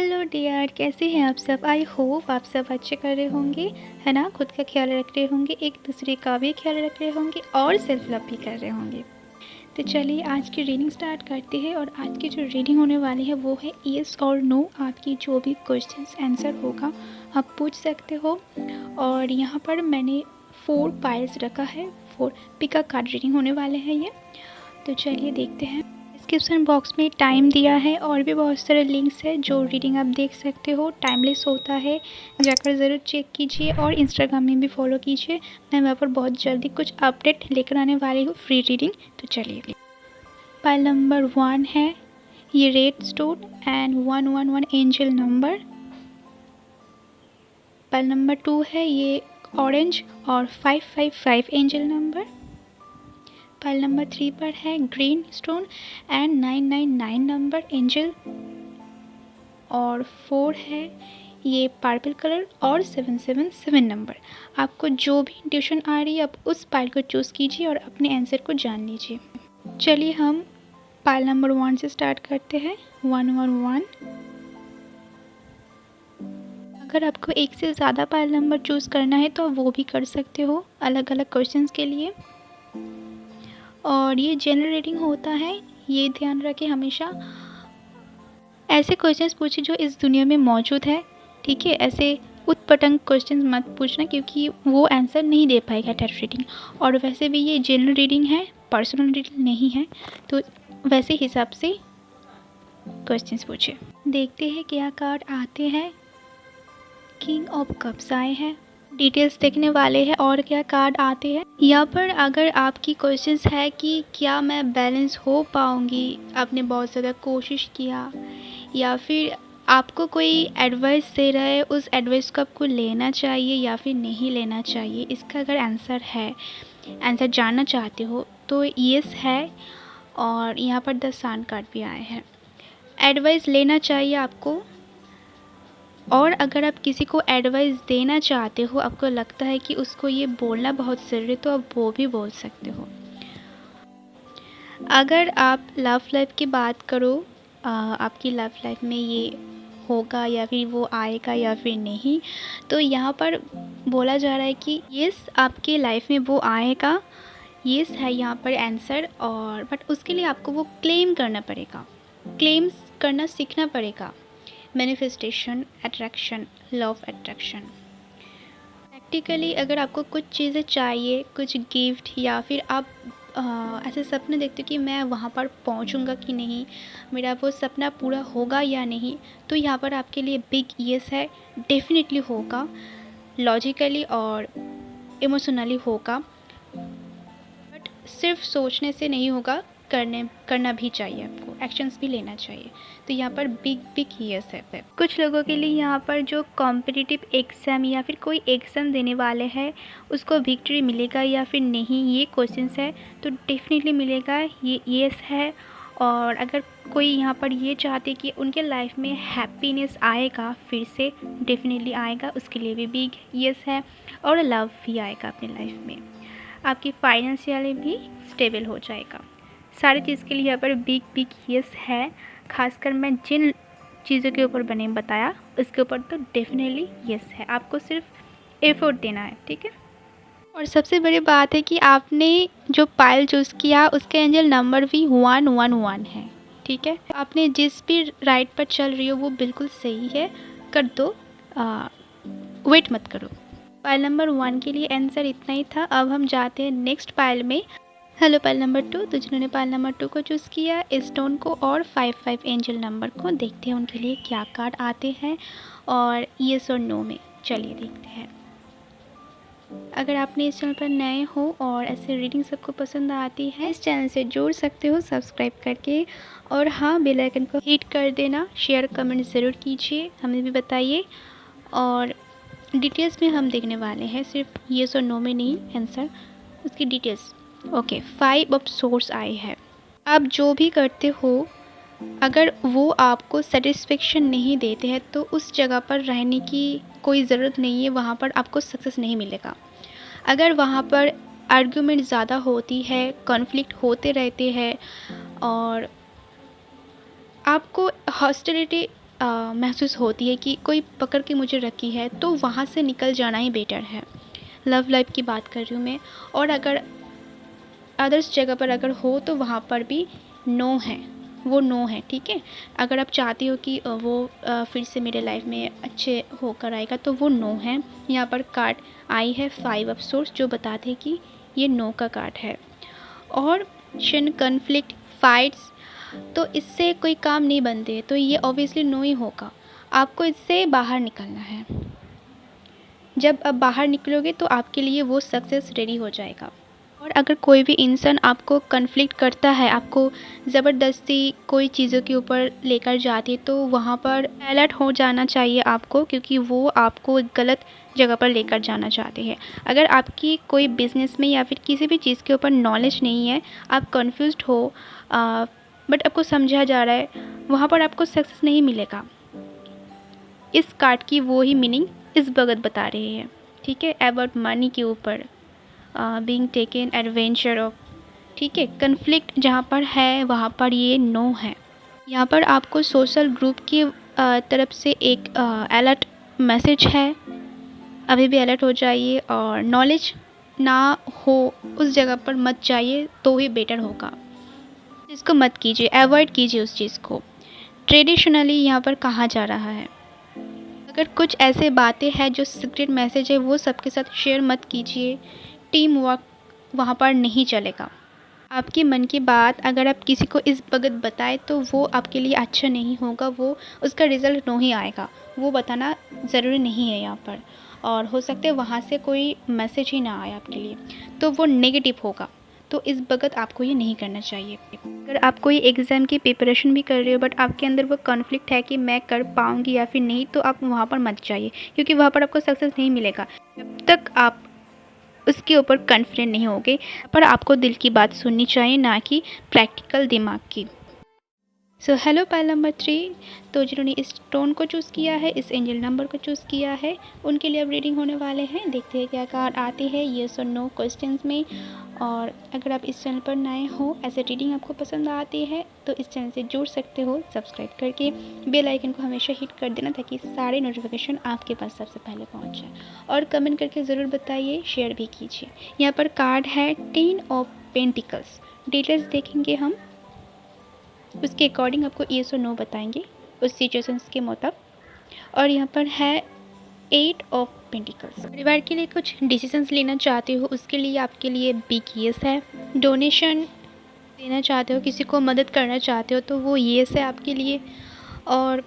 Hello dear, कैसे हैं आप सब। आई होप आप सब अच्छे कर रहे होंगे, है ना। खुद का ख्याल रख रहे होंगे, एक दूसरे का भी ख्याल रख रहे होंगे और सेल्फ लव भी कर रहे होंगे। तो चलिए आज की रीडिंग स्टार्ट करते हैं। और आज की जो रीडिंग होने वाली है वो है येस और नो। आपकी जो भी क्वेश्चंस आंसर होगा आप पूछ सकते हो। और यहाँ पर मैंने 4 पाइल्स रखा है। 4 पिक अ कार्ड रीडिंग होने वाले हैं ये। तो चलिए देखते हैं। डिस्क्रिप्शन बॉक्स में टाइम दिया है और भी बहुत सारे लिंक्स है जो रीडिंग आप देख सकते हो। टाइमलेस होता है, जाकर ज़रूर चेक कीजिए और इंस्टाग्राम में भी फॉलो कीजिए। मैं वहाँ पर बहुत जल्दी कुछ अपडेट लेकर आने वाली हूँ फ्री रीडिंग। तो चलिए। पाइल नंबर 1 है ये red stone and 111 angel number. Pile number 2 है ये ऑरेंज और 555 एंजल नंबर। पाइल नंबर 3 पर है green stone and 999 number angel. और 4 है ये पर्पल कलर और 777 नंबर। आपको जो भी इंट्यूशन आ रही है आप उस पाइल को चूज़ कीजिए और अपने आंसर को जान लीजिए। चलिए हम पाइल नंबर 1 से स्टार्ट करते हैं। 111। अगर आपको एक से ज़्यादा पाइल नंबर चूज़ करना है तो आप वो भी कर सकते हो अलग अलग क्वेश्चंस के लिए। और ये जनरल रीडिंग होता है, ये ध्यान रखें हमेशा। ऐसे क्वेश्चंस पूछिए जो इस दुनिया में मौजूद है, ठीक है। ऐसे उटपटांग क्वेश्चंस मत पूछना क्योंकि वो आंसर नहीं दे पाएगा टेस्ट रीडिंग। और वैसे भी ये जनरल रीडिंग है, पर्सनल रीडिंग नहीं है, तो वैसे हिसाब से क्वेश्चंस पूछिए। देखते हैं क्या कार्ड आते हैं। किंग ऑफ कप्स आए हैं। डिटेल्स देखने वाले हैं और क्या कार्ड आते हैं। यहाँ पर अगर आपकी क्वेश्चंस है कि क्या मैं बैलेंस हो पाऊँगी, आपने बहुत ज़्यादा कोशिश किया, या फिर आपको कोई एडवाइस दे रहा है, उस एडवाइस को आपको लेना चाहिए या फिर नहीं लेना चाहिए, इसका अगर आंसर है, आंसर जानना चाहते हो तो यस है। और यहाँ पर 10 सन कार्ड भी आए हैं। एडवाइस लेना चाहिए आपको। और अगर आप किसी को एडवाइस देना चाहते हो, आपको लगता है कि उसको ये बोलना बहुत ज़रूरी है, तो आप वो भी बोल सकते हो। अगर आप लव लाइफ की बात करो, आपकी लव लाइफ में ये होगा या फिर वो आएगा या फिर नहीं, तो यहाँ पर बोला जा रहा है कि यस आपके लाइफ में वो आएगा। यस है यहाँ पर आंसर। और बट उसके लिए आपको वो क्लेम करना पड़ेगा, क्लेम्स करना सीखना पड़ेगा। Manifestation, attraction, love attraction. Practically अगर आपको कुछ चीज़ें चाहिए, कुछ गिफ्ट, या फिर आप ऐसे सपने देखते हो कि मैं वहाँ पर पहुँचूँगा कि नहीं, मेरा वो सपना पूरा होगा या नहीं, तो यहाँ पर आपके लिए बिग यस है। डेफिनेटली होगा, लॉजिकली और इमोशनली होगा। बट सिर्फ सोचने से नहीं होगा, करना भी चाहिए, आपको एक्शंस भी लेना चाहिए। तो यहाँ पर बिग बिग यस है। कुछ लोगों के लिए यहाँ पर जो कॉम्पिटिटिव एग्ज़ाम या फिर कोई एग्ज़ाम देने वाले हैं उसको विक्ट्री मिलेगा या फिर नहीं, ये क्वेश्चंस है। तो डेफिनेटली मिलेगा, ये यस है। और अगर कोई यहाँ पर ये चाहते कि उनके लाइफ में हैप्पीनेस आएगा, फिर से डेफिनेटली आएगा, उसके लिए भी बिग यस है। और लव भी आएगा अपनी लाइफ में, आपकी फाइनेंशियली भी स्टेबल हो जाएगा। सारी चीज़ के लिए यहाँ पर बिग बिग यस है। खासकर मैं जिन चीज़ों के ऊपर मैंने बताया उसके ऊपर तो डेफिनेटली यस है। आपको सिर्फ एफर्ट देना है, ठीक है। और सबसे बड़ी बात है कि आपने जो पाइल चूज़ किया उसके एंजल नंबर भी 111 है, ठीक है। आपने जिस भी राइट पर चल रही हो वो बिल्कुल सही है, कर दो, वेट मत करो। पाइल नंबर 1 के लिए आंसर इतना ही था। अब हम जाते हैं नेक्स्ट पाइल में। हेलो पाइल नंबर 2, तो जिन्होंने पाइल नंबर 2 को चूज़ किया, स्टोन को और 55 एंजल नंबर को, देखते हैं उनके लिए क्या कार्ड आते हैं और येस और नो में। चलिए देखते हैं। अगर आपने इस चैनल पर नए हो और ऐसे रीडिंग सबको पसंद आती है, इस चैनल से जुड़ सकते हो सब्सक्राइब करके। और हाँ, बेल आइकन को हिट कर देना, शेयर कमेंट ज़रूर कीजिए, हमें भी बताइए। और डिटेल्स में हम देखने वाले हैं, सिर्फ येस और नो में नहीं आंसर, उसकी डिटेल्स। ओके, 5 ऑफ सोर्स आए हैं। आप जो भी करते हो, अगर वो आपको सेटिस्फेक्शन नहीं देते हैं तो उस जगह पर रहने की कोई ज़रूरत नहीं है, वहाँ पर आपको सक्सेस नहीं मिलेगा। अगर वहाँ पर आर्ग्यूमेंट ज़्यादा होती है, कॉन्फ्लिक्ट होते रहते हैं और आपको हॉस्टिलिटी महसूस होती है कि कोई पकड़ के मुझे रखी है, तो वहाँ से निकल जाना ही बेटर है। लव लाइफ की बात कर रही हूँ मैं। और अगर अदर्स जगह पर अगर हो तो वहाँ पर भी नो है, वो नो है, ठीक है। अगर आप चाहती हो कि वो फिर से मेरे लाइफ में अच्छे होकर आएगा, तो वो नो है। यहाँ पर कार्ड आई है 5 ऑफ सोर्स, जो बताते हैं कि ये नो का कार्ड है। और कन्फ्लिक्ट, फाइट्स, तो इससे कोई काम नहीं बनते, तो ये ऑब्वियसली नो ही होगा। आपको इससे बाहर निकलना है। जब आप बाहर निकलोगे तो आपके लिए वो सक्सेस रेडी हो जाएगा। और अगर कोई भी इंसान आपको कन्फ्लिक्ट करता है, आपको ज़बरदस्ती कोई चीज़ों के ऊपर लेकर जाती है, तो वहाँ पर अलर्ट हो जाना चाहिए आपको, क्योंकि वो आपको एक गलत जगह पर लेकर जाना चाहते हैं। अगर आपकी कोई बिज़नेस में या फिर किसी भी चीज़ के ऊपर नॉलेज नहीं है, आप कन्फ्यूज्ड हो, बट आपको समझा जा रहा है, वहाँ पर आपको सक्सेस नहीं मिलेगा। इस कार्ड की वो ही मीनिंग इस भगत बता रहे हैं, ठीक है। अबाउट मनी के ऊपर, बीइंग टेकन एडवेंचर ऑफ, ठीक है। कन्फ्लिक्ट जहाँ पर है वहाँ पर ये नो है। यहाँ पर आपको सोशल ग्रुप की तरफ से एक अलर्ट मैसेज है, अभी भी अलर्ट हो जाइए। और नॉलेज ना हो उस जगह पर मत जाइए, तो ही बेटर होगा। इसको मत कीजिए, अवॉइड कीजिए उस चीज़ को। ट्रेडिशनली यहाँ पर कहा जा रहा है, अगर कुछ ऐसे बातें हैं जो सीक्रेट मैसेज है, वो सबके साथ शेयर मत कीजिए। टीम वर्क वहाँ पर नहीं चलेगा। आपके मन की बात अगर आप किसी को इस वक्त बताएं, तो वो आपके लिए अच्छा नहीं होगा, वो उसका रिज़ल्ट नो ही आएगा। वो बताना ज़रूरी नहीं है यहाँ पर। और हो सकता है वहाँ से कोई मैसेज ही ना आए आपके लिए, तो वो नेगेटिव होगा। तो इस वक्त आपको ये नहीं करना चाहिए। अगर आप कोई एग्ज़ाम की प्रिपरेशन भी कर रहे हो, बट आपके अंदर वो कॉन्फ्लिक्ट है कि मैं कर पाऊँगी या फिर नहीं, तो आप वहाँ पर मत जाइए, क्योंकि वहाँ पर आपको सक्सेस नहीं मिलेगा जब तक आप उसके ऊपर कॉन्फिडेंट नहीं होगे। पर आपको दिल की बात सुननी चाहिए, ना कि प्रैक्टिकल दिमाग की। सो हेलो पाइल नंबर 3, तो जिन्होंने इस टोन को चूज़ किया है, इस एंजल नंबर को चूज़ किया है, उनके लिए अब रीडिंग होने वाले हैं। देखते हैं क्या कार्ड आते हैं येस और नो क्वेश्चंस में। और अगर आप इस चैनल पर नए हो, ऐसे रीडिंग आपको पसंद आती है, तो इस चैनल से जुड़ सकते हो सब्सक्राइब करके। बेल आइकन को हमेशा हिट कर देना, ताकि सारे नोटिफिकेशन आपके पास सबसे पहले पहुंच जाए। और कमेंट करके ज़रूर बताइए, शेयर भी कीजिए। यहाँ पर कार्ड है 10 ऑफ पेंटिकल्स। डिटेल्स देखेंगे हम, उसके अकॉर्डिंग आपको येस और नो बताएंगे उस सिचुएशंस के मुताबिक। और यहाँ पर है 8 ऑफ पेंटिकल्स। परिवार के लिए कुछ डिसीजंस लेना चाहते हो, उसके लिए आपके लिए बिग येस है। डोनेशन देना चाहते हो, किसी को मदद करना चाहते हो, तो वो येस है आपके लिए। और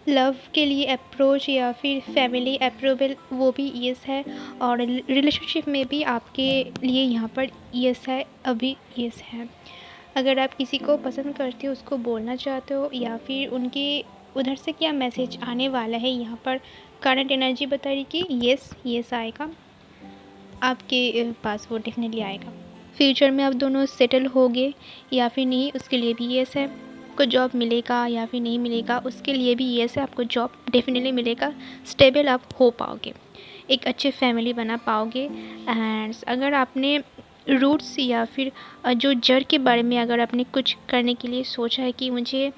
लव के लिए अप्रोच या फिर फैमिली अप्रूवल, वो भी येस है। और रिलेशनशिप में भी आपके लिए यहाँ पर येस है, अभी येस है। अगर आप किसी को पसंद करते हो, उसको बोलना चाहते हो, या फिर उनके उधर से क्या मैसेज आने वाला है, यहाँ पर करंट एनर्जी बता रही कि येस आएगा आपके पास, वो डेफिनेटली आएगा। फ्यूचर में आप दोनों सेटल होगे या फिर नहीं, उसके लिए भी येस है। आपको जॉब मिलेगा या फिर नहीं मिलेगा, उसके लिए भी येस है। आपको जॉब डेफिनेटली मिलेगा, स्टेबल आप हो पाओगे, एक अच्छे फैमिली बना पाओगे। एंड अगर आपने रूट्स या फिर जो जड़ के बारे में अगर आपने कुछ करने के लिए सोचा है कि मुझे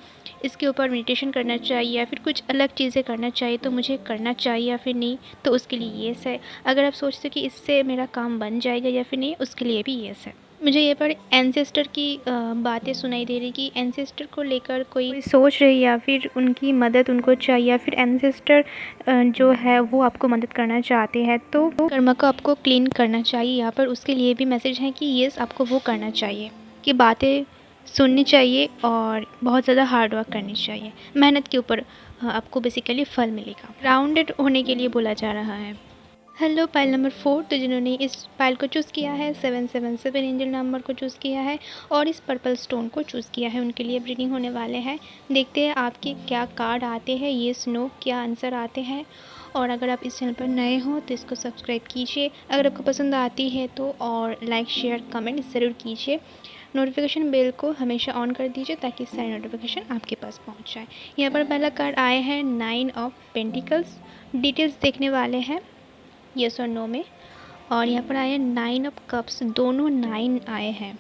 इसके ऊपर मेडिटेशन करना चाहिए या फिर कुछ अलग चीज़ें करना चाहिए, तो मुझे करना चाहिए या फिर नहीं, तो उसके लिए येस है। अगर आप सोचते हो कि इससे मेरा काम बन जाएगा या फिर नहीं, उसके लिए भी येस है। मुझे ये पर एंसेस्टर की बातें सुनाई दे रही कि एंसेस्टर को लेकर कोई सोच रही, या फिर उनकी मदद उनको चाहिए, या फिर एंसेस्टर जो है वो आपको मदद करना चाहते हैं, तो कर्म को आपको क्लीन करना चाहिए। यहाँ पर उसके लिए भी मैसेज है कि येस आपको वो करना चाहिए, कि बातें सुननी चाहिए और बहुत ज़्यादा हार्ड वर्क करनी चाहिए। मेहनत के ऊपर आपको बेसिकली फल मिलेगा। ग्राउंडेड होने के लिए बोला जा रहा है। हेलो पाइल नंबर 4, तो जिन्होंने इस पाइल को चूज़ किया है, 777 एंजल नंबर को चूज़ किया है और इस पर्पल स्टोन को चूज़ किया है, उनके लिए रीडिंग होने वाले हैं। देखते हैं आपके क्या कार्ड आते हैं, येस नो क्या आंसर आते हैं। और अगर आप इस चैनल पर नए हो तो इसको सब्सक्राइब कीजिए, अगर आपको पसंद आती है तो, और लाइक शेयर कमेंट ज़रूर कीजिए। नोटिफिकेशन बेल को हमेशा ऑन कर दीजिए, ताकि सारी नोटिफिकेशन आपके पास पहुंच जाए। यहाँ पर पहला कार्ड आए हैं 9 ऑफ पेंटिकल्स। डिटेल्स देखने वाले हैं येस और नो में। और यहाँ पर आए हैं 9 ऑफ कप्स, दोनों 9 आए हैं।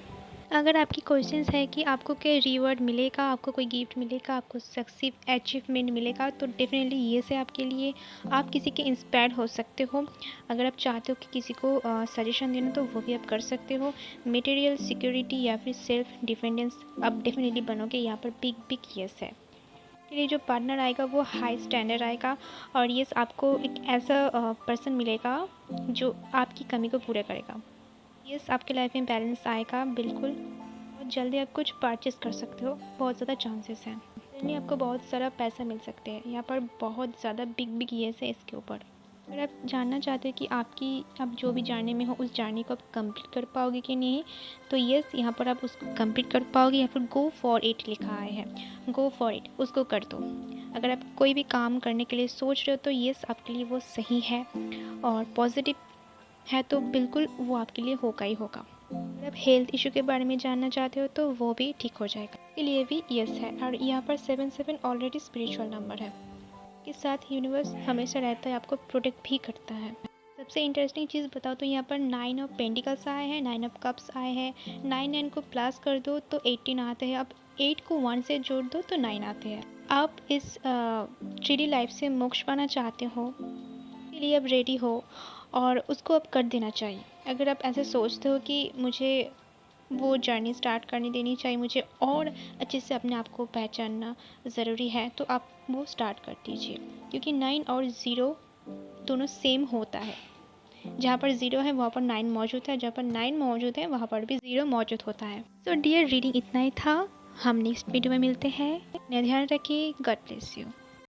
अगर आपकी क्वेश्चंस है कि आपको क्या रिवॉर्ड मिलेगा, आपको कोई गिफ्ट मिलेगा, आपको सक्सेस अचीवमेंट मिलेगा, तो डेफिनेटली ये है आपके लिए। आप किसी के इंस्पायर हो सकते हो। अगर आप चाहते हो कि किसी को सजेशन देना, तो वो भी आप कर सकते हो। मटेरियल सिक्योरिटी या फिर सेल्फ डिपेंडेंस आप डेफिनेटली बनोगे, यहाँ पर बिग बिग येस है। के लिए जो पार्टनर आएगा वो हाई स्टैंडर्ड आएगा, और येस आपको एक ऐसा पर्सन मिलेगा जो आपकी कमी को पूरा करेगा। यस, आपके लाइफ में बैलेंस आएगा बिल्कुल। बहुत जल्दी आप कुछ परचेज़ कर सकते हो, बहुत ज़्यादा चांसेस हैं। यानी आपको बहुत सारा पैसा मिल सकते हैं, यहाँ पर बहुत ज़्यादा बिग बिग येस है इसके ऊपर। अगर आप जानना चाहते हो कि आप जो भी जर्नी में हो उस जर्नी को आप कंप्लीट कर पाओगे कि नहीं, तो यस यहाँ पर आप उसको कंप्लीट कर पाओगे, या फिर गो फॉर इट लिखा है। गो फॉर इट, उसको कर दो। अगर आप कोई भी काम करने के लिए सोच रहे हो, तो यस आपके लिए वो सही है और पॉजिटिव है, तो बिल्कुल वो आपके लिए होगा ही होगा। अगर आप हेल्थ इशू के बारे में जानना चाहते हो, तो वो भी ठीक हो जाएगा, इसके लिए भी यस है। और यहाँ पर 7 ऑलरेडी स्पिरिचुअल नंबर है, के साथ यूनिवर्स हमेशा रहता है, आपको प्रोटेक्ट भी करता है। सबसे इंटरेस्टिंग चीज़ बताओ तो यहाँ पर 9 ऑफ पेंटिकल्स आए हैं, 9 ऑफ कप्स आए हैं। 9 को प्लस कर दो तो 18 आते हैं। अब 8 को 1 से जोड़ दो तो 9 आते हैं। आप इस 3D लाइफ से मोक्ष पाना चाहते हो, के लिए अब रेडी हो, और उसको अब कर देना चाहिए। अगर आप ऐसे सोचते हो कि मुझे वो जर्नी स्टार्ट करने देनी चाहिए, मुझे और अच्छे से अपने आप को पहचानना ज़रूरी है, तो आप वो स्टार्ट कर दीजिए। क्योंकि 9 और 0 दोनों सेम होता है। जहाँ पर 0 है वहाँ पर 9 मौजूद है, जहाँ पर 9 मौजूद है वहाँ पर भी 0 मौजूद होता है। सो डियर, रीडिंग इतना ही था। हम नेक्स्ट वीडियो में मिलते हैं। अपना ध्यान रखिए। God bless you.